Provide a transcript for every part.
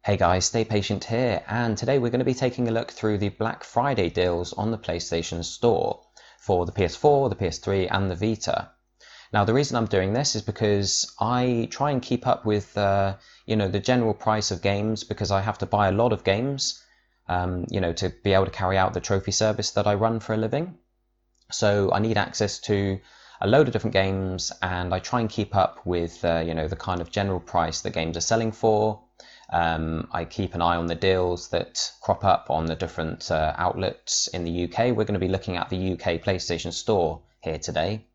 Hey guys, Stay Patient here, and today we're going to be taking a look through the Black Friday deals on the PlayStation Store for the PS4, the PS3 and the Vita. Now the reason I'm doing this is because I try and keep up with the general price of games, because I have to buy a lot of games to be able to carry out the trophy service that I run for a living. So I need access to a load of different games, and I try and keep up with the kind of general price that games are selling for. I keep an eye on the deals that crop up on the different outlets in the UK. We're going to be looking at the UK PlayStation Store here today.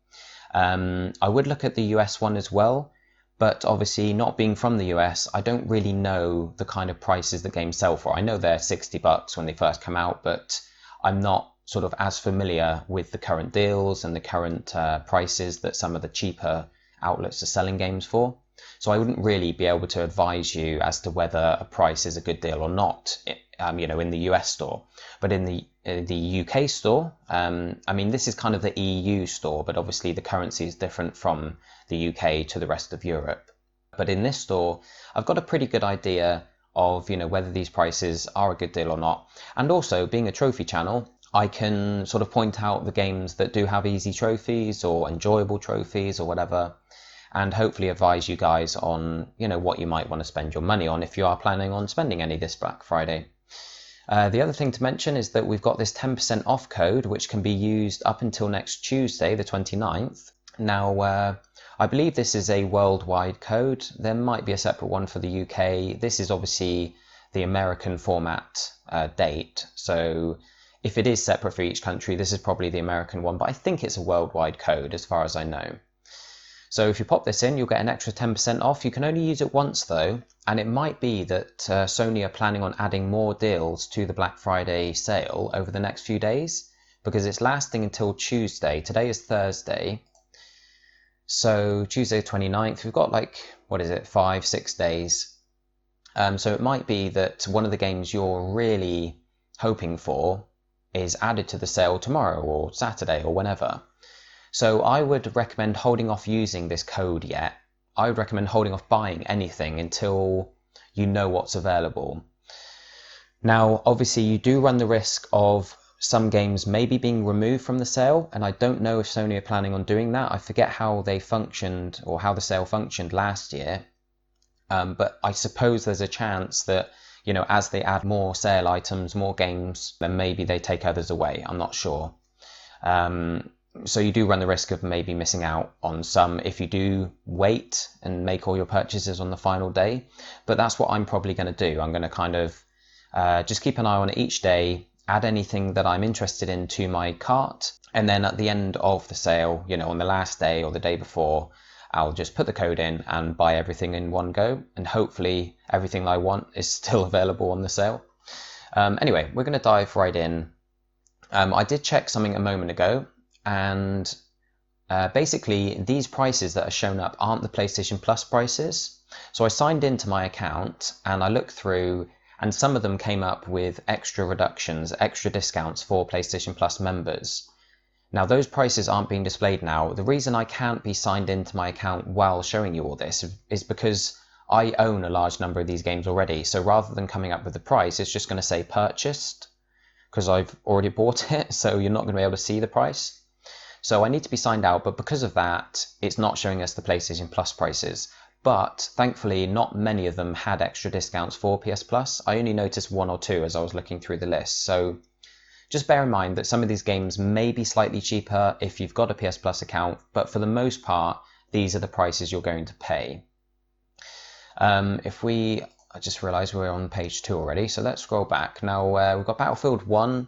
I would look at the US one as well, but obviously not being from the US, I don't really know the kind of prices that games sell for. I know they're $60 when they first come out, but I'm not sort of as familiar with the current deals and the current prices that some of the cheaper outlets are selling games for. So I wouldn't really be able to advise you as to whether a price is a good deal or not, in the US store. But in the UK store, this is kind of the EU store, but obviously the currency is different from the UK to the rest of Europe. But in this store, I've got a pretty good idea of, whether these prices are a good deal or not. And also, being a trophy channel, I can sort of point out the games that do have easy trophies or enjoyable trophies or whatever, and hopefully advise you guys on what you might want to spend your money on if you are planning on spending any this Black Friday. The other thing to mention is that we've got this 10% off code which can be used up until next Tuesday, the 29th. Now, I believe this is a worldwide code. There might be a separate one for the UK. This is obviously the American format date, so if it is separate for each country, this is probably the American one, but I think it's a worldwide code as far as I know. So if you pop this in, you'll get an extra 10% off. You can only use it once though, and it might be that Sony are planning on adding more deals to the Black Friday sale over the next few days, because it's lasting until Tuesday. Today is Thursday. So Tuesday 29th, we've got 5-6 days. So it might be that one of the games you're really hoping for is added to the sale tomorrow or Saturday or whenever. So I would recommend holding off using this code yet. I would recommend holding off buying anything until you know what's available. Now, obviously, you do run the risk of some games maybe being removed from the sale, and I don't know if Sony are planning on doing that. I forget how they functioned or how the sale functioned last year, but I suppose there's a chance that as they add more sale items, more games, then maybe they take others away. I'm not sure. So you do run the risk of maybe missing out on some if you do wait and make all your purchases on the final day. But that's what I'm probably going to do. I'm going to kind of just keep an eye on it each day, add anything that I'm interested in to my cart, and then at the end of the sale, on the last day or the day before, I'll just put the code in and buy everything in one go, and hopefully everything I want is still available on the sale. Anyway, we're going to dive right in. I did check something a moment ago, and basically these prices that are shown up aren't the PlayStation Plus prices. So I signed into my account and I looked through, and some of them came up with extra reductions, extra discounts for PlayStation Plus members. Now those prices aren't being displayed now. The reason I can't be signed into my account while showing you all this is because I own a large number of these games already. So rather than coming up with the price, it's just going to say purchased, because I've already bought it, so you're not going to be able to see the price. So I need to be signed out, but because of that, it's not showing us the PlayStation Plus prices. But thankfully, not many of them had extra discounts for PS Plus. I only noticed one or two as I was looking through the list. So just bear in mind that some of these games may be slightly cheaper if you've got a PS Plus account, but for the most part, these are the prices you're going to pay. I just realized we're on page 2 already, so let's scroll back. Now we've got Battlefield 1.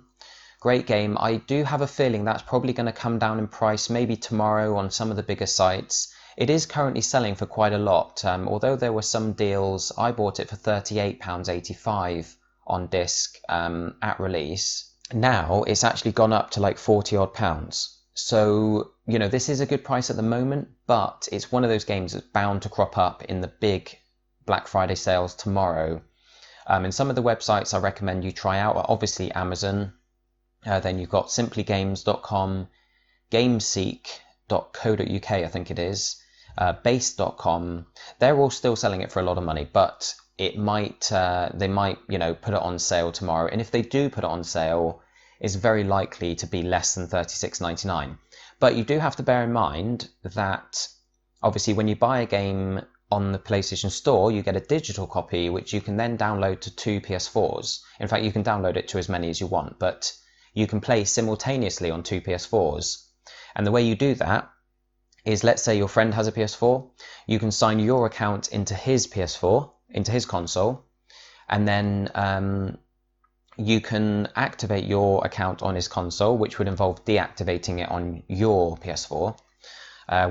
Great game. I do have a feeling that's probably going to come down in price maybe tomorrow on some of the bigger sites. It is currently selling for quite a lot. Although there were some deals, I bought it for £38.85 on disc at release. Now it's actually gone up to like 40 odd pounds. So, this is a good price at the moment, but it's one of those games that's bound to crop up in the big Black Friday sales tomorrow. And some of the websites I recommend you try out are obviously Amazon. Then you've got simplygames.com, gameseek.co.uk, I think it is, base.com. They're all still selling it for a lot of money, but it might they might, you know, put it on sale tomorrow, and if they do put it on sale, it's very likely to be less than $36.99. But you do have to bear in mind that obviously when you buy a game on the PlayStation Store, you get a digital copy which you can then download to 2 PS4s. In fact, you can download it to as many as you want, but you can play simultaneously on 2 PS4s. And the way you do that is, let's say your friend has a PS4, you can sign your account into his PS4, into his console, and then you can activate your account on his console, which would involve deactivating it on your PS4.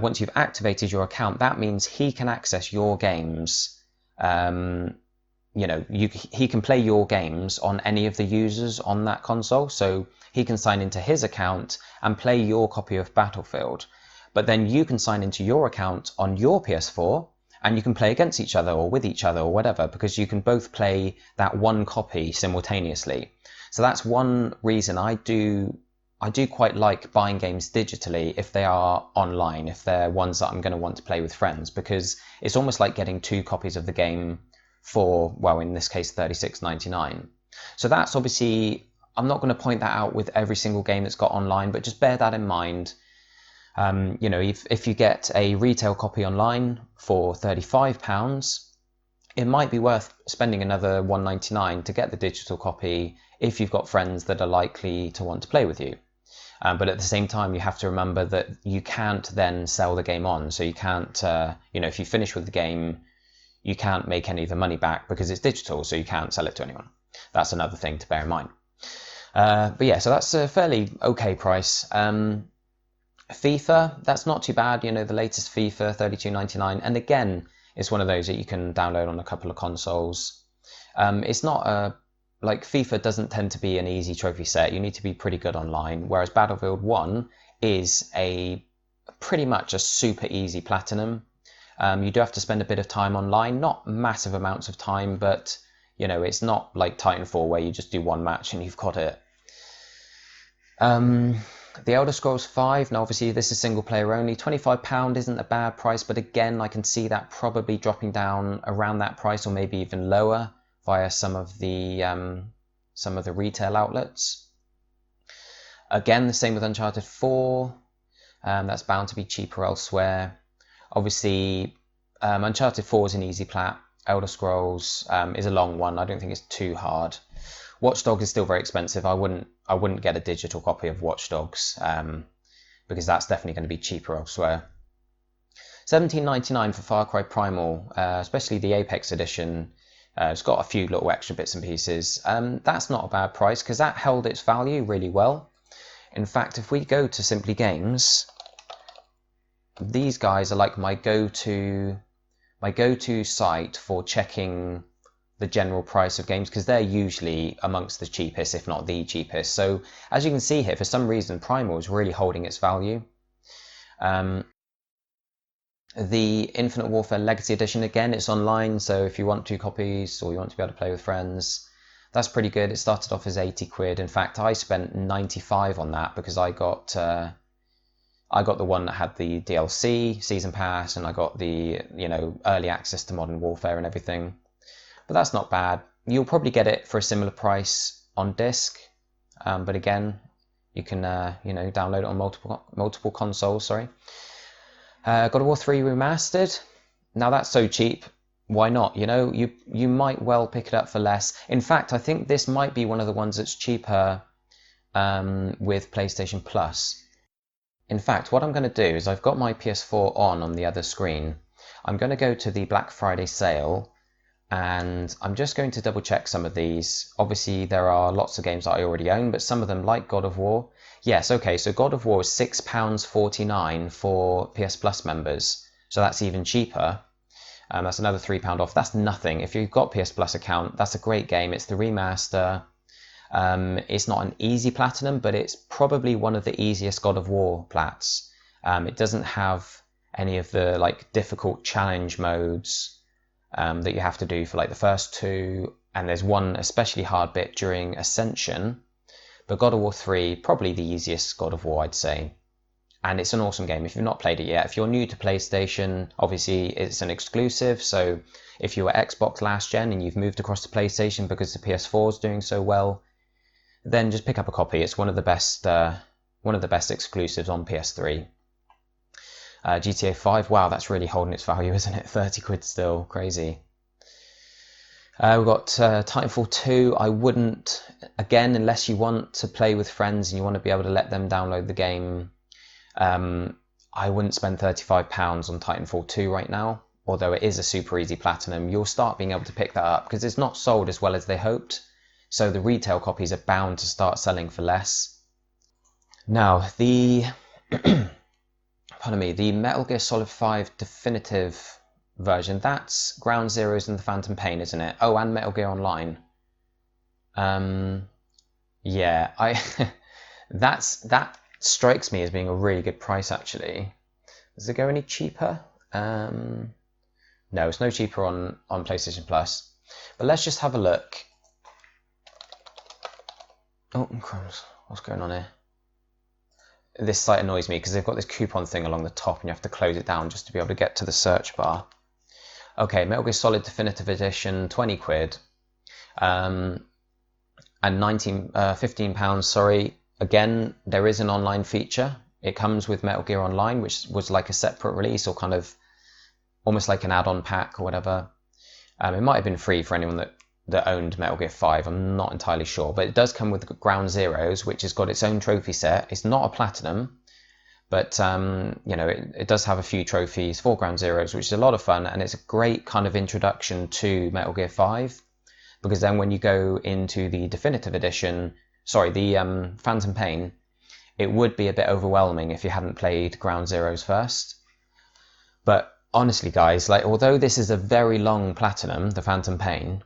Once you've activated your account, that means he can access your games. You know, he can play your games on any of the users on that console. So he can sign into his account and play your copy of Battlefield. But then you can sign into your account on your PS4 and you can play against each other or with each other or whatever, because you can both play that one copy simultaneously. So that's one reason I do quite like buying games digitally if they are online, if they're ones that I'm going to want to play with friends, because it's almost like getting 2 copies of the game for, well, in this case, $36.99. So that's obviously, I'm not going to point that out with every single game that's got online, but just bear that in mind. You know, if you get a retail copy online for £35, it might be worth spending another $1.99 to get the digital copy if you've got friends that are likely to want to play with you. But at the same time, you have to remember that you can't then sell the game on. So you can't, you know, if you finish with the game, you can't make any of the money back because it's digital, so you can't sell it to anyone. That's another thing to bear in mind. But yeah, so that's a fairly okay price. FIFA, that's not too bad. You know, the latest FIFA, $32.99. And again, it's one of those that you can download on a couple of consoles. It's not a, like, FIFA doesn't tend to be an easy trophy set. You need to be pretty good online, whereas Battlefield 1 is pretty much a super easy platinum. You do have to spend a bit of time online, not massive amounts of time, but, you know, it's not like Titanfall where you just do one match and you've got it. The Elder Scrolls 5, now obviously this is single player only, £25 isn't a bad price, but again, I can see that probably dropping down around that price or maybe even lower via some of the retail outlets. Again, the same with Uncharted 4, that's bound to be cheaper elsewhere. Obviously, Uncharted 4 is an easy plat, Elder Scrolls is a long one, I don't think it's too hard. Watch Dogs is still very expensive. I wouldn't get a digital copy of Watch Dogs because that's definitely going to be cheaper elsewhere. $17.99 for Far Cry Primal, especially the Apex edition. It's got a few little extra bits and pieces. That's not a bad price because that held its value really well. In fact, if we go to Simply Games, these guys are like my go-to site for checking the general price of games, because they're usually amongst the cheapest, if not the cheapest. So as you can see here, for some reason, Primal is really holding its value. The Infinite Warfare Legacy Edition, again, it's online, so if you want 2 copies or you want to be able to play with friends, that's pretty good. It started off as 80 quid. In fact, I spent 95 on that because I got the one that had the DLC, Season Pass, and I got the, you know, early access to Modern Warfare and everything. But that's not bad. You'll probably get it for a similar price on disc, but again, you can you know, download it on multiple consoles. Sorry. God of War 3 Remastered. Now that's so cheap. Why not? You know, you might well pick it up for less. In fact, I think this might be one of the ones that's cheaper with PlayStation Plus. In fact, what I'm going to do is I've got my PS4 on the other screen. I'm going to go to the Black Friday sale. And I'm just going to double check some of these. Obviously, there are lots of games that I already own, but some of them, like God of War. Yes, okay, so God of War is £6.49 for PS Plus members. So that's even cheaper. That's another £3 off. That's nothing. If you've got PS Plus account, that's a great game. It's the remaster. It's not an easy platinum, but it's probably one of the easiest God of War plats. It doesn't have any of the like difficult challenge modes that you have to do for like the first 2, and there's one especially hard bit during Ascension. But God of War 3, probably the easiest God of War, I'd say. and it's an awesome game. If you've not played it yet, if you're new to PlayStation, obviously it's an exclusive, so if you were Xbox last gen and you've moved across to PlayStation because the PS4 is doing so well, then just pick up a copy. It's one of the best exclusives on PS3. GTA 5, wow, that's really holding its value, isn't it? 30 quid still, crazy. We've got Titanfall 2. I wouldn't, again, unless you want to play with friends and you want to be able to let them download the game, I wouldn't spend £35 on Titanfall 2 right now, although it is a super easy platinum. You'll start being able to pick that up because it's not sold as well as they hoped, so the retail copies are bound to start selling for less. Now, the pardon me, the Metal Gear Solid 5 Definitive version, that's Ground Zeroes and the Phantom Pain, isn't it? Oh, and Metal Gear Online. Yeah, that strikes me as being a really good price, actually. Does it go any cheaper? No, it's no cheaper on PlayStation Plus. But let's just have a look. Oh, crumbs. What's going on here? This site annoys me because they've got this coupon thing along the top and you have to close it down just to be able to get to the search bar. Okay, Metal Gear Solid Definitive Edition, 20 quid. And £15, sorry. Again, there is an online feature. It comes with Metal Gear Online, which was like a separate release or kind of almost like an add-on pack or whatever. It might have been free for anyone that owned Metal Gear 5, I'm not entirely sure. But it does come with Ground Zeroes, which has got its own trophy set. It's not a platinum, but you know, it does have a few trophies for Ground Zeroes, which is a lot of fun, and it's a great kind of introduction to Metal Gear 5, because then when you go into the Definitive Edition, sorry, the Phantom Pain, it would be a bit overwhelming if you hadn't played Ground Zeroes first. But honestly, guys, like, although this is a very long platinum, the Phantom Pain,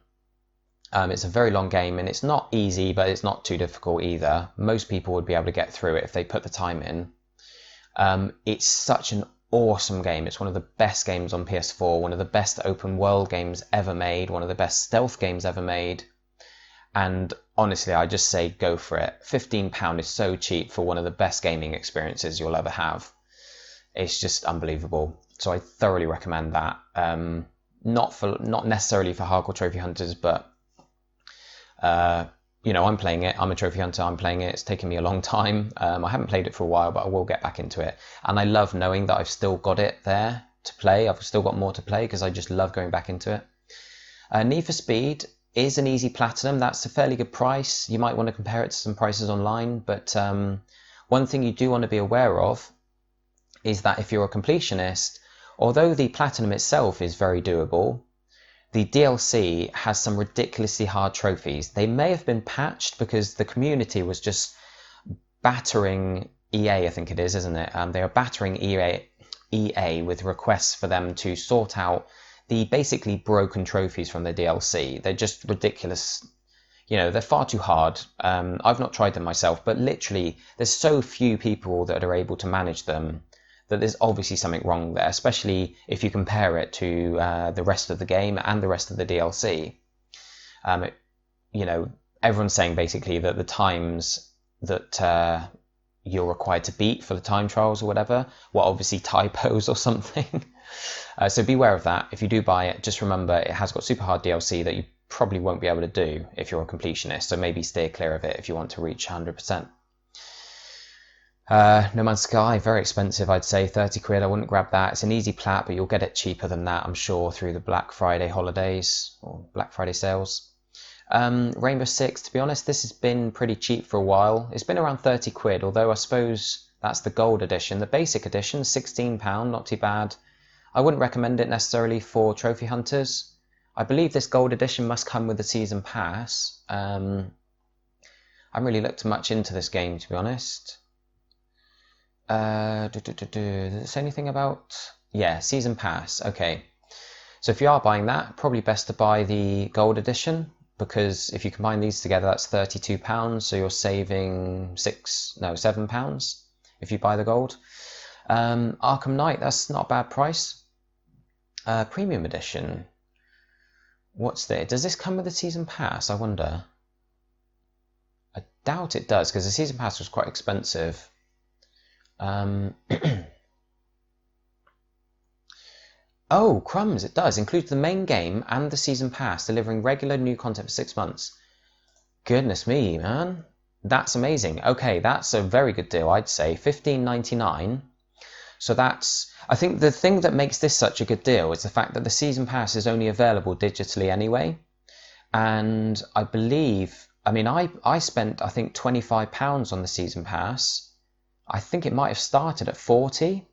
it's a very long game, and it's not easy, but it's not too difficult either. Most people would be able to get through it if they put the time in. It's such an awesome game. It's one of the best games on PS4, one of the best open world games ever made, one of the best stealth games ever made. And honestly, I just say go for it. £15 is so cheap for one of the best gaming experiences you'll ever have. It's just unbelievable. So I thoroughly recommend that. Not necessarily for hardcore trophy hunters, but you know, I'm playing it. I'm a trophy hunter. I'm playing it. It's taken me a long time. I haven't played it for a while, but I will get back into it. And I love knowing that I've still got it there to play. I've still got more to play because I just love going back into it. Need for Speed is an easy platinum. That's a fairly good price. You might want to compare it to some prices online, but one thing you do want to be aware of is that if you're a completionist, although the platinum itself is very doable, the DLC has some ridiculously hard trophies. They may have been patched because the community was just battering EA, I think it is, isn't it? They are battering EA with requests for them to sort out the basically broken trophies from the DLC. They're just ridiculous. You know, they're far too hard. I've not tried them myself, but literally there's so few people that are able to manage them that there's obviously something wrong there, especially if you compare it to the rest of the game and the rest of the DLC. You know, everyone's saying basically that the times that you're required to beat for the time trials or whatever were obviously typos or something. So beware of that. If you do buy it, just remember it has got super hard DLC that you probably won't be able to do if you're a completionist, so maybe steer clear of it if you want to reach 100%. No Man's Sky, very expensive, I'd say, 30 quid. I wouldn't grab that. It's an easy plat, but you'll get it cheaper than that, I'm sure, through the Black Friday holidays or Black Friday sales. Rainbow Six, to be honest, this has been pretty cheap for a while. It's been around 30 quid, although I suppose that's the gold edition. The basic edition, £16, not too bad. I wouldn't recommend it necessarily for trophy hunters. I believe this gold edition must come with the season pass. I haven't really looked much into this game, to be honest. Does it say anything about... Yeah, season pass. Okay. So if you are buying that, probably best to buy the gold edition, because if you combine these together, that's £32. So you're saving £7 if you buy the gold. Arkham Knight, that's not a bad price. Premium edition. What's this? Does this come with a season pass? I wonder. I doubt it does, because the season pass was quite expensive. Oh, crumbs, it does. Includes the main game and the season pass, delivering regular new content for 6 months. Goodness me, man. That's amazing. Okay, that's a very good deal, I'd say. $15.99. So I think the thing that makes this such a good deal is the fact that the season pass is only available digitally anyway. And I believe, I spent, I think, £25 on the season pass. I think it might have started at 40.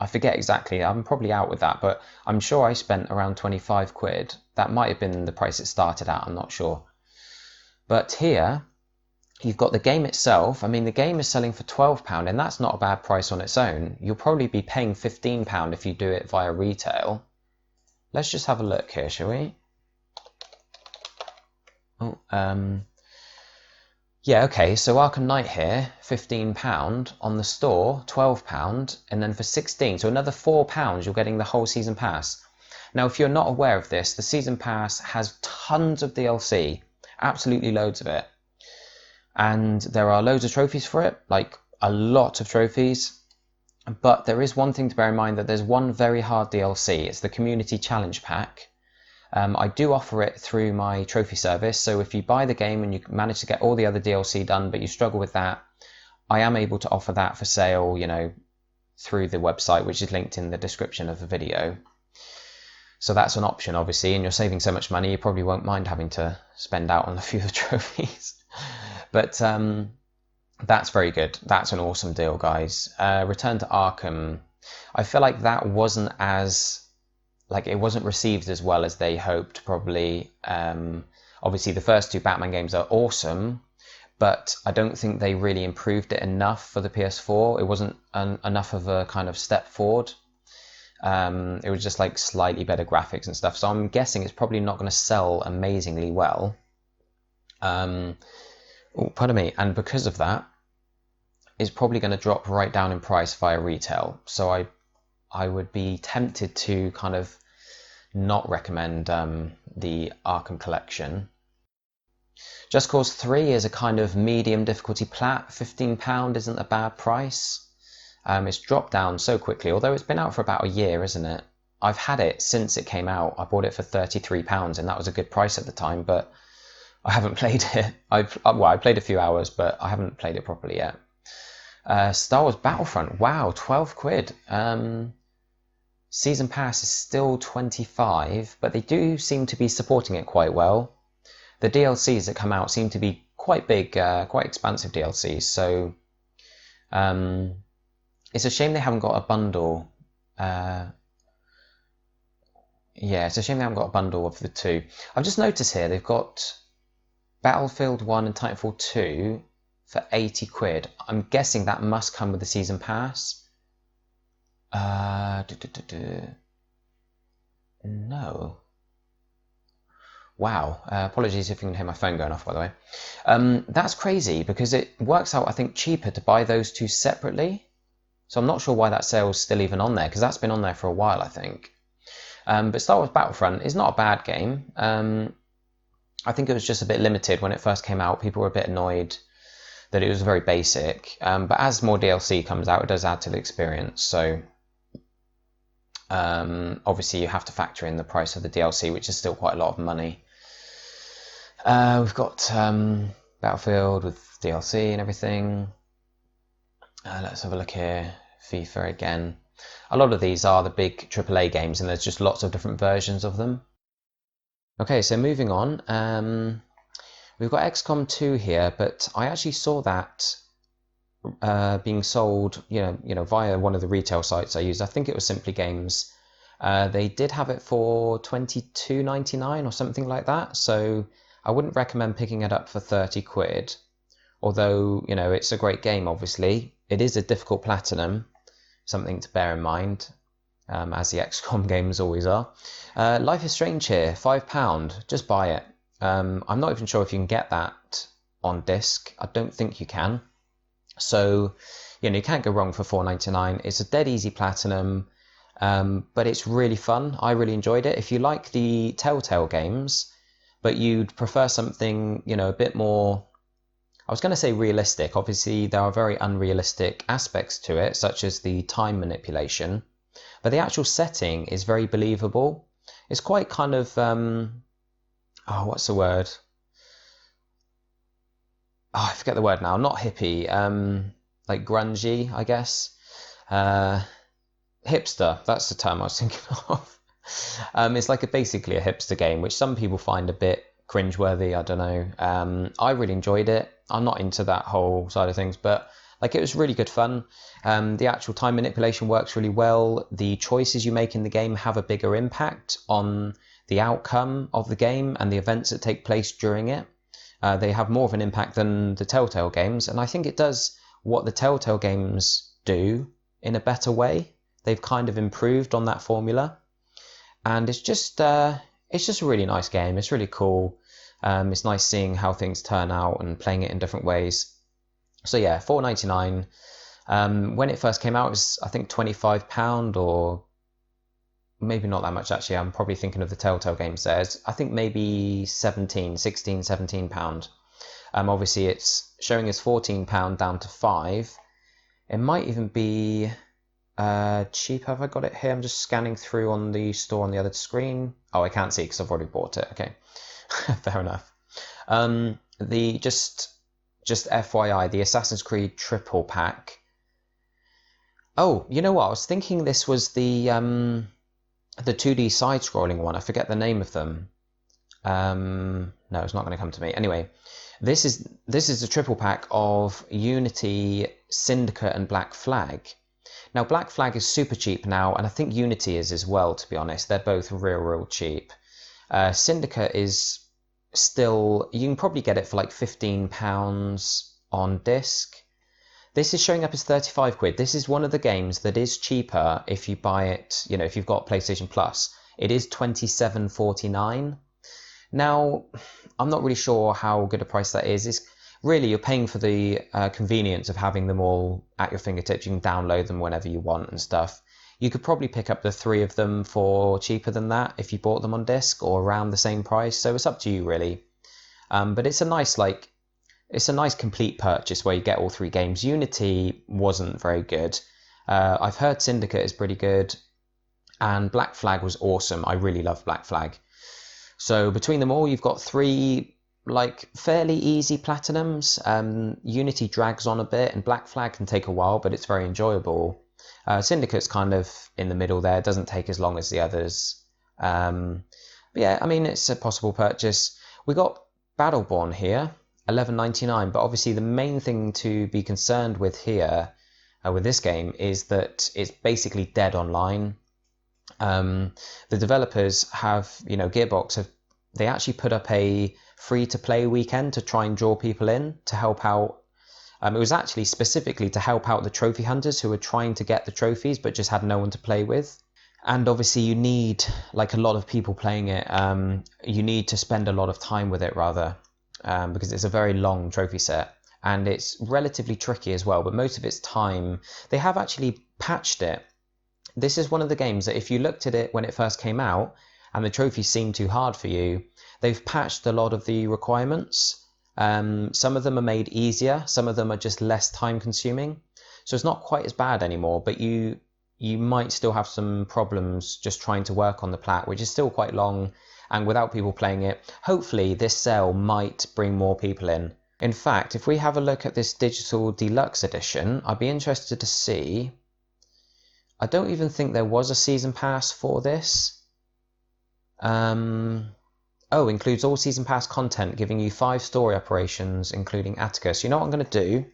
I forget exactly. I'm probably out with that, but I'm sure I spent around 25 quid. That might have been the price it started at. I'm not sure. But here, you've got the game itself. The game is selling for £12, and that's not a bad price on its own. You'll probably be paying £15 if you do it via retail. Let's just have a look here, shall we? Yeah, okay, so Arkham Knight here, £15, on the store, £12, and then for 16, so another £4, you're getting the whole season pass. Now, if you're not aware of this, the season pass has tons of DLC, absolutely loads of it. And there are loads of trophies for it, like a lot of trophies. But there is one thing to bear in mind, that there's one very hard DLC. It's the Community Challenge Pack. I do offer it through my trophy service, so if you buy the game and you manage to get all the other DLC done, but you struggle with that, I am able to offer that for sale, through the website, which is linked in the description of the video. So that's an option, obviously, and you're saving so much money, you probably won't mind having to spend out on a few of the trophies. But that's very good. That's an awesome deal, guys. Return to Arkham. I feel like that wasn't it wasn't received as well as they hoped, probably. Obviously, the first two Batman games are awesome, but I don't think they really improved it enough for the PS4. It wasn't enough of a kind of step forward. It was just like slightly better graphics and stuff. So I'm guessing it's probably not going to sell amazingly well. Pardon me. And because of that, it's probably going to drop right down in price via retail. So I would be tempted to kind of not recommend the Arkham collection. Just Cause 3 is a kind of medium difficulty plat. £15 isn't a bad price. It's dropped down so quickly, although it's been out for about a year, isn't it? I've had it since it came out. I bought it for £33, and that was a good price at the time, but I haven't played it. I played a few hours, but I haven't played it properly yet. Star Wars Battlefront, wow, 12 quid. Season pass is still 25, but they do seem to be supporting it quite well. The DLCs that come out seem to be quite big, quite expansive DLCs, so it's a shame they haven't got a bundle. Yeah, it's a shame they haven't got a bundle of the two. I've just noticed here they've got Battlefield 1 and Titanfall 2 for 80 quid. I'm guessing that must come with the season pass. No. Wow. Apologies if you can hear my phone going off, by the way. That's crazy, because it works out, I think, cheaper to buy those two separately. So I'm not sure why that sale's still even on there, because that's been on there for a while, I think. But Star Wars Battlefront is not a bad game. I think it was just a bit limited when it first came out. People were a bit annoyed that it was very basic. But as more DLC comes out, it does add to the experience. So obviously you have to factor in the price of the DLC, which is still quite a lot of money. We've got Battlefield with DLC and everything. Let's have a look here. FIFA again. A lot of these are the big AAA games, and there's just lots of different versions of them. Okay, so moving on. We've got XCOM 2 here, but I actually saw that being sold, via one of the retail sites I used. I think it was Simply Games. They did have it for $22.99 or something like that. So I wouldn't recommend picking it up for 30 quid. Although, it's a great game, obviously. It is a difficult platinum, something to bear in mind, as the XCOM games always are. Life is Strange here, £5. Just buy it. I'm not even sure if you can get that on disc. I don't think you can. So, you can't go wrong for $4.99. It's a dead easy platinum, but it's really fun. I really enjoyed it. If you like the Telltale games, but you'd prefer something, a bit more, I was going to say realistic. Obviously, there are very unrealistic aspects to it, such as the time manipulation, but the actual setting is very believable. It's quite kind of, what's the word? Oh, I forget the word now. Not hippie, like grungy, I guess. Hipster, that's the term I was thinking of. It's like basically a hipster game, which some people find a bit cringeworthy. I don't know. I really enjoyed it. I'm not into that whole side of things, but like it was really good fun. The actual time manipulation works really well. The choices you make in the game have a bigger impact on the outcome of the game and the events that take place during it. They have more of an impact than the Telltale games, and I think it does what the Telltale games do in a better way. They've kind of improved on that formula, and it's just a really nice game. It's really cool. It's nice seeing how things turn out and playing it in different ways. So yeah, $4.99. When it first came out, it was I think £25, or maybe not that much actually. I'm probably thinking of the Telltale games there. I think maybe £17. Obviously it's showing as £14 down to £5. It might even be cheaper. Have I got it here? I'm just scanning through on the store on the other screen. Oh, I can't see because I've already bought it. Okay, fair enough. The just FYI, the Assassin's Creed triple pack. Oh, you know what? I was thinking this was the 2D side-scrolling one. I forget the name of them. No, it's not going to come to me. Anyway, this is a triple pack of Unity, Syndicate, and Black Flag. Now, Black Flag is super cheap now, and I think Unity is as well, to be honest. They're both real cheap. Syndicate is still, you can probably get it for like £15 on disc. This is showing up as 35 quid. This is one of the games that is cheaper if you buy it, you know, if you've got PlayStation Plus. It is £27.49. Now, I'm not really sure how good a price that is. It's really, you're paying for the convenience of having them all at your fingertips. You can download them whenever you want and stuff. You could probably pick up the 3 of them for cheaper than that if you bought them on disc or around the same price. So it's up to you really. But it's a nice complete purchase where you get all 3 games. Unity wasn't very good. I've heard Syndicate is pretty good, and Black Flag was awesome. I really love Black Flag. So between them all, you've got 3 like fairly easy platinums. Unity drags on a bit, and Black Flag can take a while, but it's very enjoyable. Syndicate's kind of in the middle there. It doesn't take as long as the others. But yeah, I mean, it's a possible purchase. We got Battleborn here, $11.99, but obviously the main thing to be concerned with here, with this game, is that it's basically dead online. The developers have, Gearbox they actually put up a free-to-play weekend to try and draw people in to help out. It was actually specifically to help out the trophy hunters who were trying to get the trophies but just had no one to play with. And obviously you need like a lot of people playing it. You need to spend a lot of time with it rather, because it's a very long trophy set and it's relatively tricky as well. But most of its time, they have actually patched it. This is one of the games that if you looked at it when it first came out and the trophies seemed too hard for you, they've patched a lot of the requirements. Some of them are made easier, some of them are just less time consuming. So it's not quite as bad anymore, but you might still have some problems just trying to work on the plat, which is still quite long, and without people playing it. Hopefully this sale might bring more people in. In fact, if we have a look at this digital deluxe edition, I'd be interested to see. I don't even think there was a season pass for this. Includes all season pass content, giving you 5 story operations, including Atticus. You know what I'm going to do?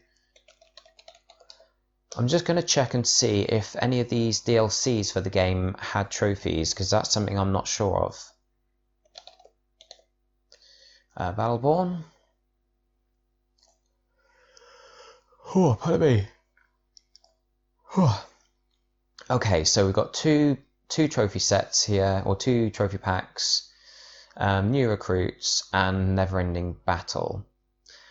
I'm just going to check and see if any of these DLCs for the game had trophies, because that's something I'm not sure of. Battleborn. Oh, pardon me. Okay, so we've got two trophy sets here, or 2 trophy packs, new recruits, and never-ending battle.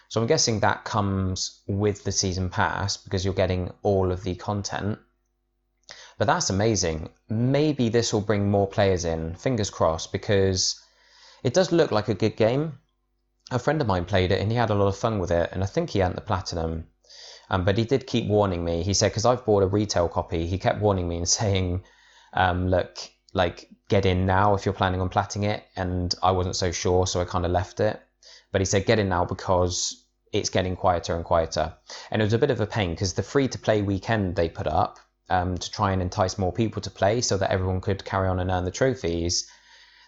So I'm guessing that comes with the season pass because you're getting all of the content. But that's amazing. Maybe this will bring more players in, fingers crossed, because it does look like a good game. a friend of mine played it and he had a lot of fun with it, and I think he hadn't the platinum. But he did keep warning me. He said, because I've bought a retail copy, he kept warning me and saying, look, like, get in now if you're planning on platting it. And I wasn't so sure, so I kind of left it. But he said, get in now because it's getting quieter and quieter. And it was a bit of a pain because the free-to-play weekend they put up to try and entice more people to play so that everyone could carry on and earn the trophies,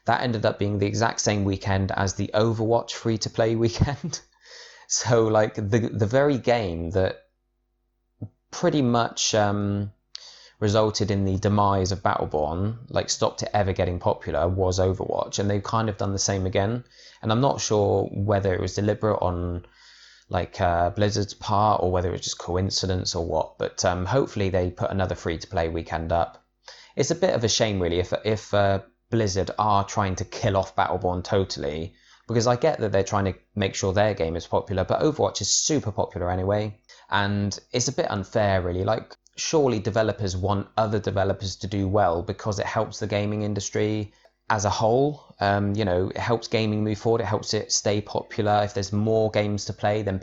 that ended up being the exact same weekend as the Overwatch free-to-play weekend. So, like, the very game that pretty much resulted in the demise of Battleborn, like stopped it ever getting popular, was Overwatch, and they've kind of done the same again. And I'm not sure whether it was deliberate on like Blizzard's part or whether it was just coincidence or what, but hopefully they put another free-to-play weekend up. It's a bit of a shame really if Blizzard are trying to kill off Battleborn totally, because I get that they're trying to make sure their game is popular, but Overwatch is super popular anyway, and it's a bit unfair really. Like, surely developers want other developers to do well because it helps the gaming industry as a whole. It helps gaming move forward, it helps it stay popular. If there's more games to play, then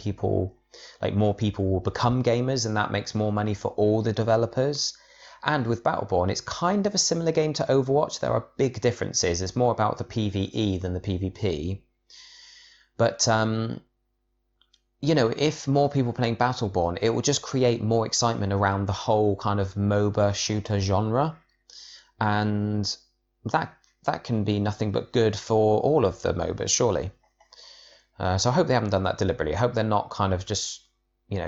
more people will become gamers, and that makes more money for all the developers. And with Battleborn, it's kind of a similar game to Overwatch. There are big differences. It's more about the PvE than the PvP. But, if more people playing Battleborn, it will just create more excitement around the whole kind of MOBA shooter genre. And that can be nothing but good for all of the MOBAs, surely. So I hope they haven't done that deliberately. I hope they're not kind of just,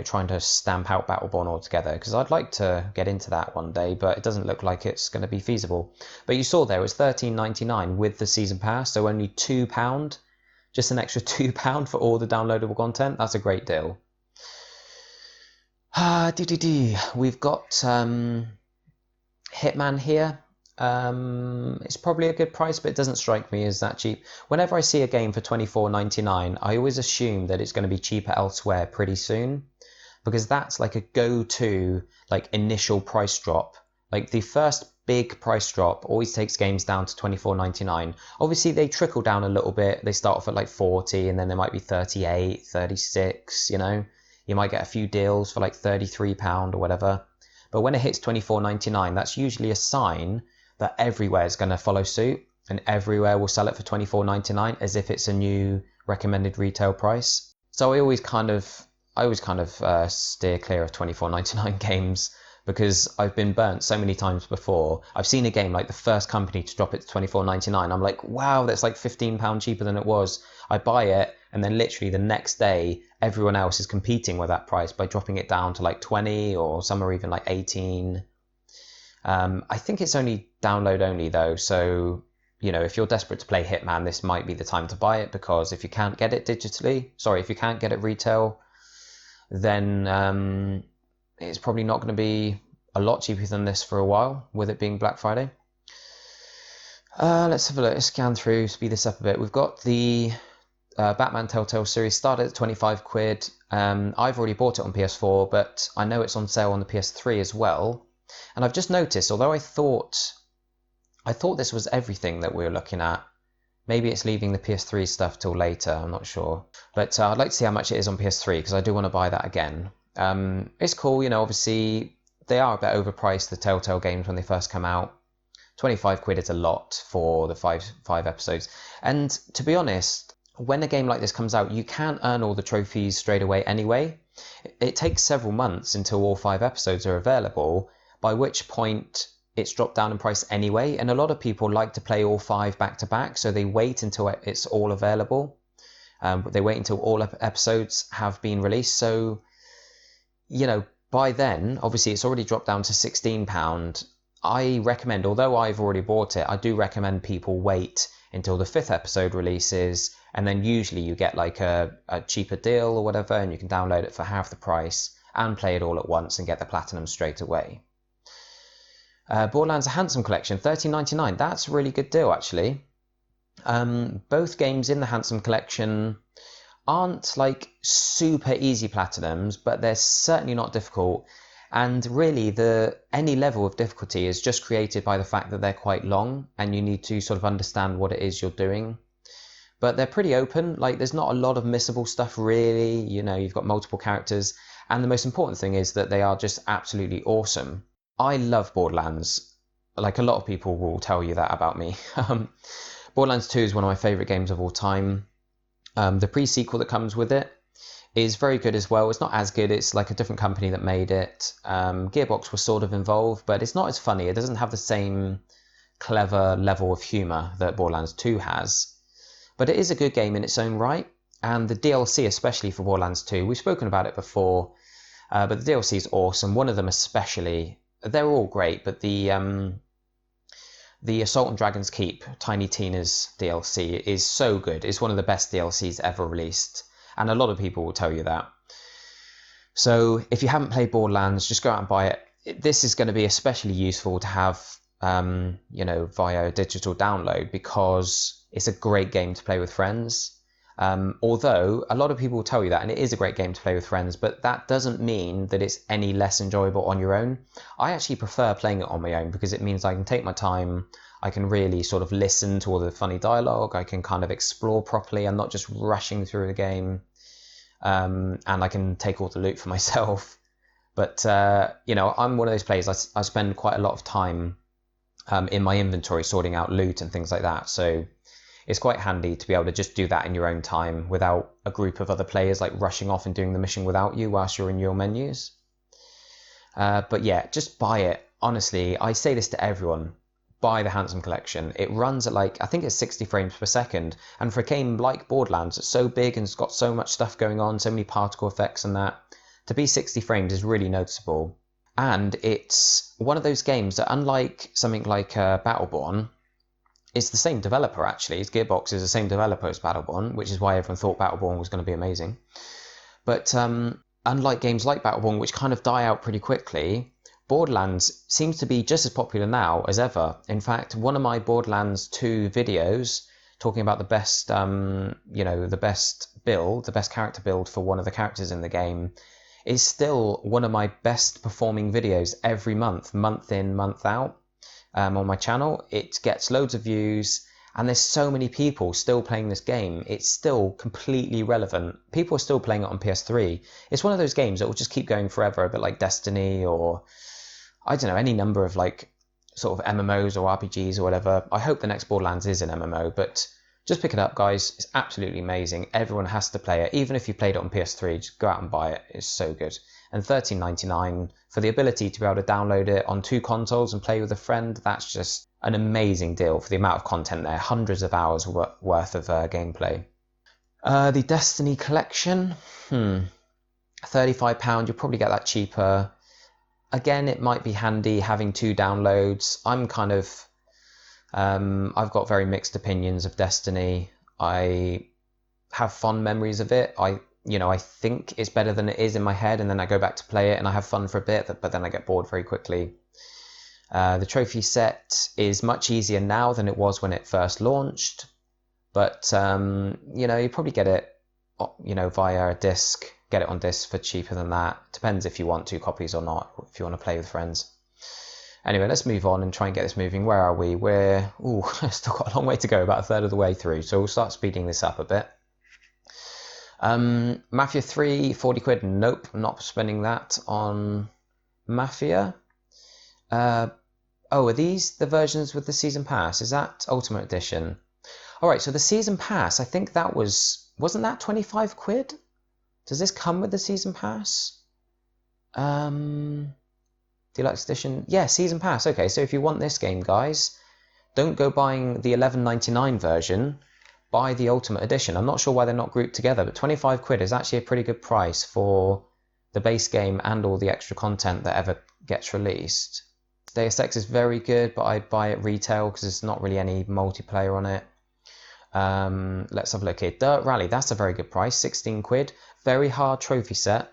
trying to stamp out Battleborn altogether, because I'd like to get into that one day, but it doesn't look like it's going to be feasible. But you saw there, it was $13.99 with the season pass, so only £2, just an extra £2 for all the downloadable content. That's a great deal. We've got Hitman here. It's probably a good price, but it doesn't strike me as that cheap. Whenever I see a game for $24.99, I always assume that it's going to be cheaper elsewhere pretty soon, because that's like a go-to like initial price drop. Like the first big price drop always takes games down to $24.99. Obviously they trickle down a little bit. They start off at like 40 and then they might be 38, 36, You might get a few deals for like £33 or whatever. But when it hits $24.99, that's usually a sign that everywhere is going to follow suit, and everywhere will sell it for $24.99 as if it's a new recommended retail price. So I always kind of steer clear of $24.99 games, because I've been burnt so many times before. I've seen a game like the first company to drop it to $24.99. I'm like, wow, that's like £15 cheaper than it was. I buy it, and then literally the next day, everyone else is competing with that price by dropping it down to like 20, or some are even like 18. I think it's only download only though, so if you're desperate to play Hitman, this might be the time to buy it, because if you can't get it if you can't get it retail, then it's probably not going to be a lot cheaper than this for a while, with it being Black Friday. Let's have a look, let's scan through, speed this up a bit. We've got the Batman Telltale series, started at 25 quid. I've already bought it on PS4, but I know it's on sale on the PS3 as well. And I've just noticed, although I thought this was everything that we were looking at, maybe it's leaving the PS3 stuff till later, I'm not sure. But I'd like to see how much it is on PS3, because I do want to buy that again. It's cool, obviously they are a bit overpriced, the Telltale games, when they first come out. 25 quid is a lot for the five episodes. And to be honest, when a game like this comes out, you can't earn all the trophies straight away anyway. It takes several months until all 5 episodes are available, by which point it's dropped down in price anyway. And a lot of people like to play all 5 back to back, so they wait until it's all available. They wait until all episodes have been released. So, by then, obviously it's already dropped down to £16. I recommend, although I've already bought it, I do recommend people wait until the 5th episode releases, and then usually you get like a cheaper deal or whatever, and you can download it for half the price and play it all at once and get the platinum straight away. Borderlands: A Handsome Collection, $13.99. That's a really good deal, actually. Both games in the Handsome Collection aren't like super easy platinums, but they're certainly not difficult. And really, any level of difficulty is just created by the fact that they're quite long, and you need to sort of understand what it is you're doing. but they're pretty open. Like, there's not a lot of missable stuff really. You know, you've got multiple characters, and the most important thing is that they are just absolutely awesome. I love Borderlands. Like, a lot of people will tell you that about me. Borderlands 2 is one of my favourite games of all time. The pre-sequel that comes with it is very good as well. It's not as good. It's like a different company that made it. Gearbox was sort of involved, but it's not as funny. It doesn't have the same clever level of humour that Borderlands 2 has. But it is a good game in its own right. And the DLC, especially for Borderlands 2, we've spoken about it before, but the DLC is awesome. One of them especially, they're all great, but the Assault on Dragon's Keep, Tiny Tina's DLC, is so good. It's one of the best DLCs ever released. And a lot of people will tell you that. So if you haven't played Borderlands, just go out and buy it. This is going to be especially useful to have, via digital download, because it's a great game to play with friends. Although a lot of people will tell you that, and it is a great game to play with friends, but that doesn't mean that it's any less enjoyable on your own. I actually prefer playing it on my own because it means I can take my time. I can really sort of listen to all the funny dialogue. I can kind of explore properly. I'm not just rushing through the game. And I can take all the loot for myself. But, I'm one of those players. I spend quite a lot of time in my inventory sorting out loot and things like that. So it's quite handy to be able to just do that in your own time without a group of other players like rushing off and doing the mission without you whilst you're in your menus. But yeah, just buy it. Honestly, I say this to everyone. Buy the Handsome Collection. It runs at I think it's 60 frames per second. And for a game like Borderlands, it's so big and it's got so much stuff going on, so many particle effects and that, to be 60 frames is really noticeable. And it's one of those games that, unlike something like Battleborn, it's the same developer actually. Gearbox is the same developer as Battleborn, which is why everyone thought Battleborn was going to be amazing. But unlike games like Battleborn, which kind of die out pretty quickly, Borderlands seems to be just as popular now as ever. In fact, one of my Borderlands 2 videos talking about the best, the best character build for one of the characters in the game is still one of my best performing videos every month in, month out, on my channel. It gets loads of views, and there's so many people still playing this game. It's still completely relevant. People are still playing it on PS3. It's one of those games that will just keep going forever, a bit like Destiny or, I don't know, any number of sort of MMOs or RPGs or whatever. I hope the next Borderlands is an MMO, but just pick it up, guys. It's absolutely amazing. Everyone has to play it. Even if you played it on PS3, just go out and buy it. It's so good. And $13.99 for the ability to be able to download it on 2 consoles and play with a friend, that's just an amazing deal for the amount of content there. Hundreds of hours worth of gameplay. The Destiny collection, £35. You'll probably get that cheaper. Again, it might be handy having 2 downloads. I've got very mixed opinions of Destiny. I have fond memories of it. I think it's better than it is in my head, and then I go back to play it and I have fun for a bit, but then I get bored very quickly. The trophy set is much easier now than it was when it first launched, but you probably get it via a disc, get it on disc for cheaper than that. Depends if you want 2 copies or not, if you want to play with friends. Anyway, let's move on and try and get this moving. Where are we? Still got a long way to go, about a third of the way through, so we'll start speeding this up a bit. Mafia 3, 40 quid. Nope, I'm not spending that on Mafia. Are these the versions with the season pass? Is that Ultimate Edition? Alright, so the season pass, I think that wasn't that 25 quid? Does this come with the season pass? Deluxe Edition? Yeah, season pass. Okay, so if you want this game, guys, don't go buying the $11.99 version. Buy the Ultimate Edition. I'm not sure why they're not grouped together, but 25 quid is actually a pretty good price for the base game and all the extra content that ever gets released. Deus Ex is very good, but I'd buy it retail because there's not really any multiplayer on it. Let's have a look here. Dirt Rally, that's a very good price, 16 quid. Very hard trophy set,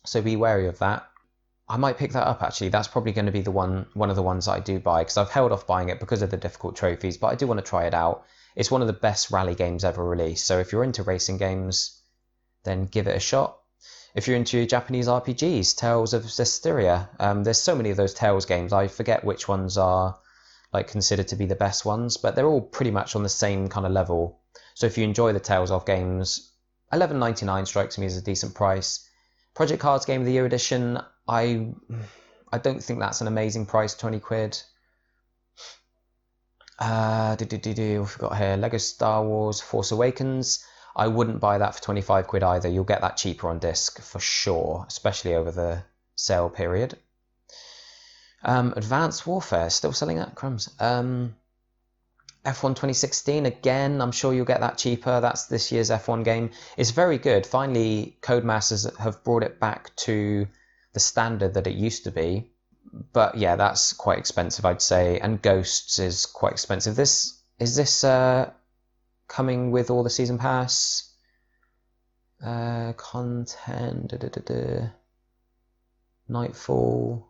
so be wary of that. I might pick that up actually. That's probably going to be one of the ones that I do buy, because I've held off buying it because of the difficult trophies, but I do want to try it out. It's one of the best rally games ever released, so if you're into racing games, then give it a shot. If you're into Japanese RPGs, Tales of Zestiria, there's so many of those Tales games, I forget which ones are considered to be the best ones, but they're all pretty much on the same kind of level. So if you enjoy the Tales of games, $11.99 strikes me as a decent price. Project Cars Game of the Year edition, I don't think that's an amazing price, 20 quid. We've got here Lego Star Wars Force Awakens. I wouldn't buy that for 25 quid either. You'll get that cheaper on disc for sure, especially over the sale period. Advanced Warfare, still selling at crumbs. F1 2016, again, I'm sure you'll get that cheaper. That's this year's F1 game. It's very good. Finally, Codemasters have brought it back to the standard that it used to be. But yeah, that's quite expensive, I'd say. And Ghosts is quite expensive. Is this coming with all the season pass? Content, Nightfall,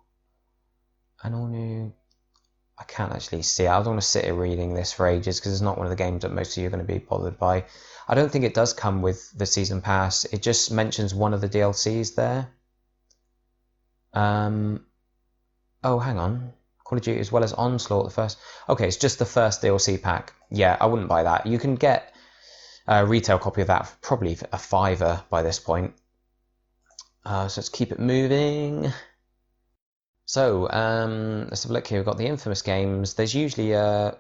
and all new. I can't actually see. I don't want to sit here reading this for ages because it's not one of the games that most of you are going to be bothered by. I don't think it does come with the season pass. It just mentions one of the DLCs there. Oh, hang on. Call of Duty as well as Onslaught, the first. Okay, it's just the first DLC pack. Yeah, I wouldn't buy that. You can get a retail copy of that for probably a $5 by this point. So let's keep it moving. So, let's have a look here. We've got the Infamous games. There's usually a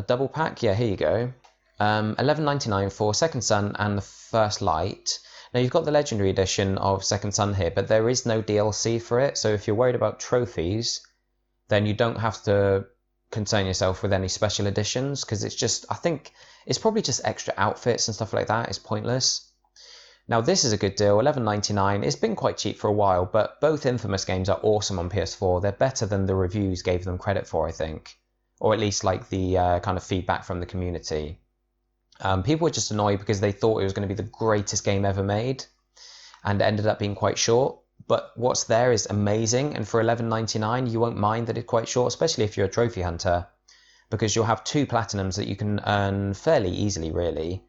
double pack. Yeah, here you go. $11.99 for Second Son and the First Light. Now, you've got the Legendary Edition of Second Son here, but there is no DLC for it. So if you're worried about trophies, then you don't have to concern yourself with any special editions, because it's just, I think, it's probably just extra outfits and stuff like that. It's pointless. Now, this is a good deal, $11.99. It's been quite cheap for a while, but both Infamous games are awesome on PS4. They're better than the reviews gave them credit for, I think. Or at least like the kind of feedback from the community. People were just annoyed because they thought it was going to be the greatest game ever made, and it ended up being quite short. But what's there is amazing, and for $11.99 you won't mind that it's quite short, especially if you're a trophy hunter, because you'll have 2 platinums that you can earn fairly easily, really.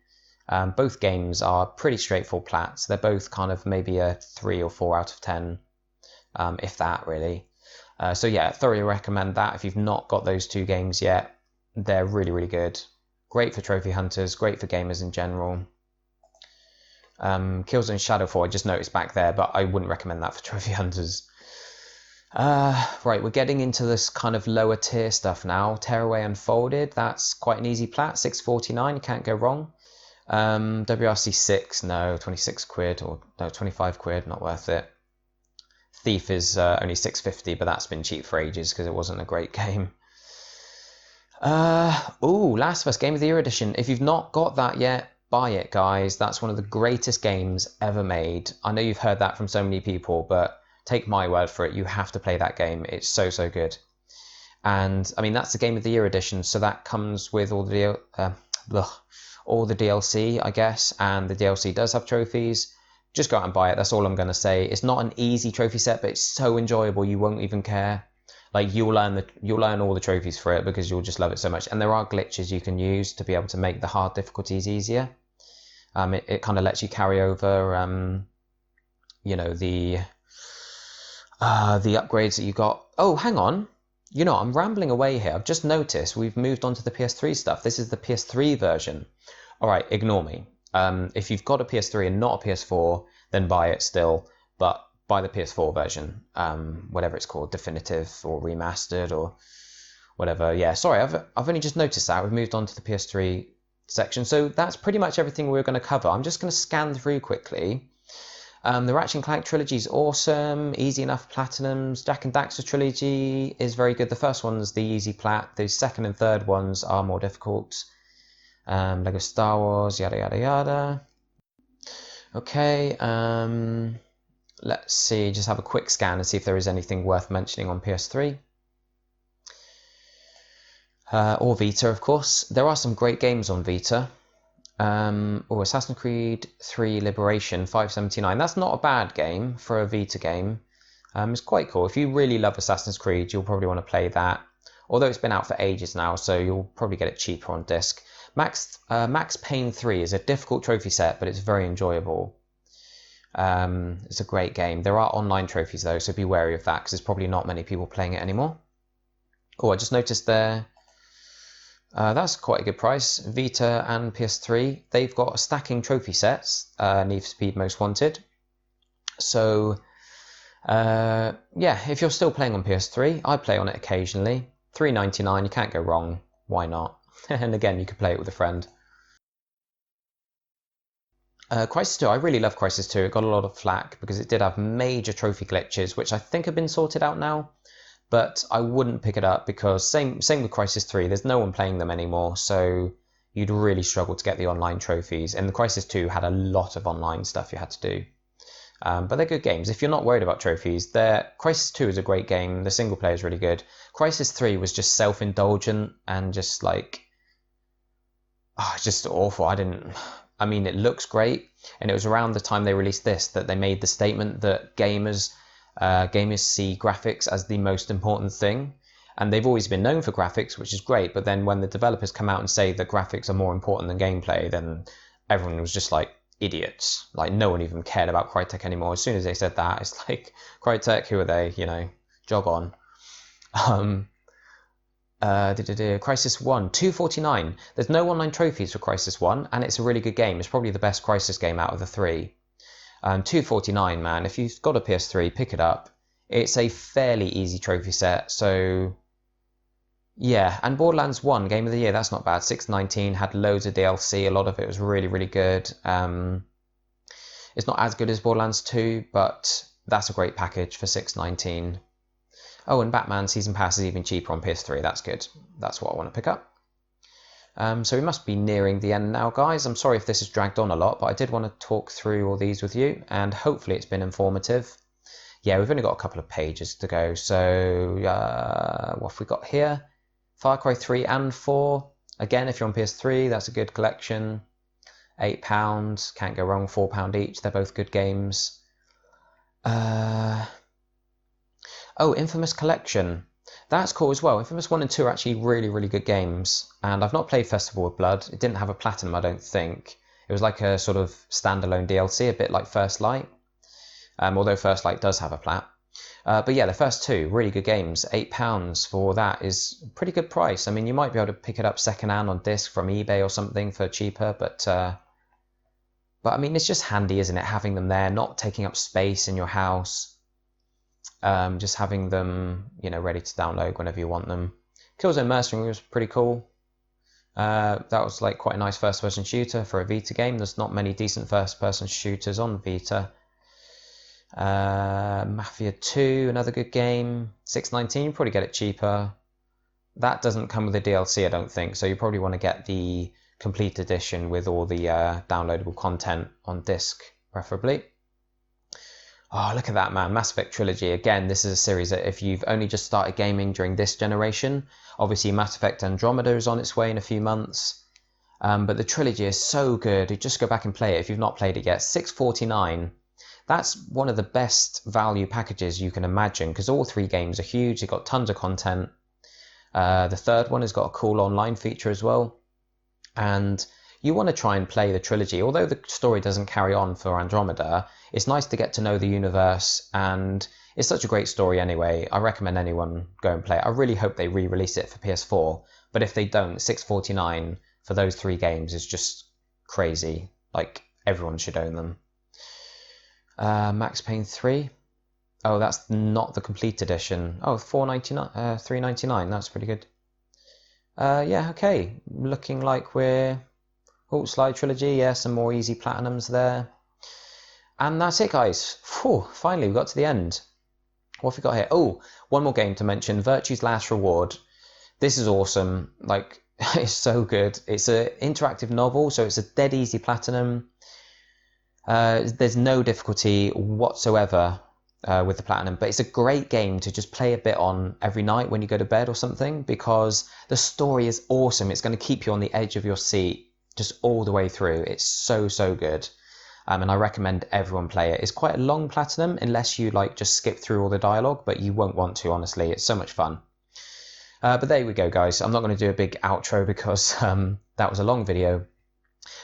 Both games are pretty straightforward plats. They're both kind of maybe a 3 or 4 out of 10, if that, really. So yeah, thoroughly recommend that if you've not got those 2 games yet. They're really, really good. Great for trophy hunters, great for gamers in general. Killzone Shadowfall, I just noticed back there, but I wouldn't recommend that for trophy hunters. Right, we're getting into this kind of lower tier stuff now. Tearaway Unfolded, that's quite an easy plat, $6.49, you can't go wrong. WRC 6, no, 26 quid, or no, 25 quid, not worth it. Thief is only $6.50, but that's been cheap for ages because it wasn't a great game. Last of Us Game of the Year edition. If you've not got that yet, buy it, guys. That's one of the greatest games ever made. I know you've heard that from so many people, but take my word for it. You have to play that game. It's so, so good. And I mean, that's the Game of the Year edition, so that comes with all the DLC, I guess. And the DLC does have trophies. Just go out and buy it. That's all I'm going to say. It's not an easy trophy set, but it's so enjoyable. You won't even care. Like, you'll earn all the trophies for it because you'll just love it so much. And there are glitches you can use to be able to make the hard difficulties easier. It kind of lets you carry over, the upgrades that you got. Oh, hang on. I'm rambling away here. I've just noticed we've moved on to the PS3 stuff. This is the PS3 version. All right, ignore me. If you've got a PS3 and not a PS4, then buy it still. But buy the PS4 version, whatever it's called, definitive or remastered or whatever. Yeah, sorry, I've only just noticed that. We've moved on to the PS3 section. So that's pretty much everything we're going to cover. I'm just going to scan through quickly. The Ratchet & Clank trilogy is awesome, easy enough platinums. Jack and Daxter trilogy is very good. The first one's the easy plat. The second and third ones are more difficult. Lego Star Wars, yada yada yada. Okay, let's see, just have a quick scan and see if there is anything worth mentioning on PS3. Or Vita, of course. There are some great games on Vita. Assassin's Creed 3 Liberation, $5.79. That's not a bad game for a Vita game. It's quite cool. If you really love Assassin's Creed, you'll probably want to play that. Although it's been out for ages now, so you'll probably get it cheaper on disc. Max Payne 3 is a difficult trophy set, but it's very enjoyable. It's a great game. There are online trophies though, so be wary of that because there's probably not many people playing it anymore. Oh, I just noticed there. That's quite a good price. Vita and PS3, they've got stacking trophy sets, Need for Speed Most Wanted. So, yeah, if you're still playing on PS3, I play on it occasionally. $3.99, you can't go wrong. Why not? And again, you could play it with a friend. Crisis 2, I really love Crisis 2. It got a lot of flack because it did have major trophy glitches, which I think have been sorted out now. But I wouldn't pick it up because same with Crisis 3, there's no one playing them anymore, so you'd really struggle to get the online trophies. And the Crisis 2 had a lot of online stuff you had to do. But they're good games. If you're not worried about trophies, Crisis 2 is a great game. The single player is really good. Crisis 3 was just self-indulgent and just like, just awful. I mean, it looks great, and it was around the time they released this that they made the statement that gamers see graphics as the most important thing. And they've always been known for graphics, which is great, but then when the developers come out and say that graphics are more important than gameplay, then everyone was just like, idiots. Like, no one even cared about Crytek anymore. As soon as they said that, it's like, Crytek, who are they? You know, jog on. Crisis 1, $2.49. There's no online trophies for Crisis 1, and it's a really good game. It's probably the best Crisis game out of the three. $2.49, man. If you've got a PS3, pick it up. It's a fairly easy trophy set, so yeah. And Borderlands 1, Game of the Year, that's not bad. $6.19, had loads of DLC. A lot of it was really, really good. It's not as good as Borderlands 2, but that's a great package for $6.19. Oh, and Batman Season Pass is even cheaper on PS3. That's good. That's what I want to pick up. So we must be nearing the end now, guys. I'm sorry if this has dragged on a lot, but I did want to talk through all these with you, and hopefully it's been informative. Yeah, we've only got a couple of pages to go. So what have we got here? Far Cry 3 and 4. Again, if you're on PS3, that's a good collection. £8, can't go wrong. £4 each. They're both good games. Oh, Infamous Collection. That's cool as well. Infamous 1 and 2 are actually really, really good games. And I've not played Festival of Blood. It didn't have a platinum, I don't think. It was like a sort of standalone DLC, a bit like First Light. Although First Light does have a plat. But yeah, the first two, really good games. £8 for that is a pretty good price. I mean, you might be able to pick it up secondhand on disc from eBay or something for cheaper, but I mean, it's just handy, isn't it? Having them there, not taking up space in your house. Just having them, you know, ready to download whenever you want them. Killzone Mercenary was pretty cool. That was like quite a nice first-person shooter for a Vita game. There's not many decent first-person shooters on Vita. Mafia 2, another good game. $6.19, you probably get it cheaper. That doesn't come with a DLC, I don't think, so you probably want to get the complete edition with all the downloadable content on disc, preferably. Oh, look at that, man. Mass Effect Trilogy. Again, this is a series that if you've only just started gaming during this generation, obviously Mass Effect Andromeda is on its way in a few months. But the trilogy is so good. You just go back and play it if you've not played it yet. $6.49. That's one of the best value packages you can imagine because all three games are huge. They've got tons of content. The third one has got a cool online feature as well. And you want to try and play the trilogy. Although the story doesn't carry on for Andromeda, it's nice to get to know the universe, and it's such a great story anyway. I recommend anyone go and play it. I really hope they re-release it for PS4, but if they don't, $6.49 for those three games is just crazy. Like, everyone should own them. Max Payne 3. Oh, that's not the complete edition. Oh, $4.99, $3.99. That's pretty good. Yeah, okay. Looking like we're... Oh, Sly Trilogy. Yeah, some more easy platinums there. And that's it, guys. Whew, finally, we got to the end. What have we got here? Oh, one more game to mention. Virtue's Last Reward. This is awesome. Like, it's so good. It's an interactive novel, so it's a dead easy platinum. There's no difficulty whatsoever with the platinum, but it's a great game to just play a bit on every night when you go to bed or something, because the story is awesome. It's going to keep you on the edge of your seat just all the way through. It's so, so good. And I recommend everyone play it. It's quite a long platinum unless you like just skip through all the dialogue, but you won't want to, honestly. It's so much fun. But there we go, guys. I'm not going to do a big outro because that was a long video.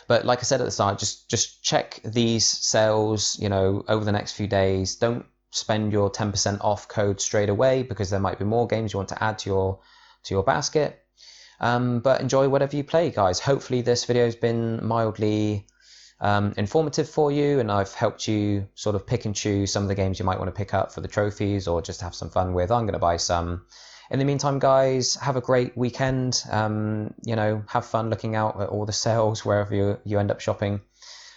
But like I said at the start, just check these sales, you know, over the next few days. Don't spend your 10% off code straight away because there might be more games you want to add to your basket. But enjoy whatever you play, guys. Hopefully this video has been mildly informative for you, and I've helped you sort of pick and choose some of the games you might want to pick up for the trophies or just have some fun with. I'm going to buy some. In the meantime, guys, have a great weekend. Have fun looking out at all the sales wherever you end up shopping.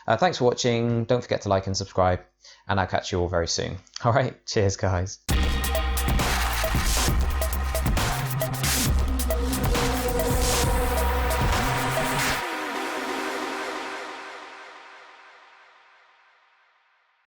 Thanks for watching. Don't forget to like and subscribe, and I'll catch you all very soon. All right, cheers, guys.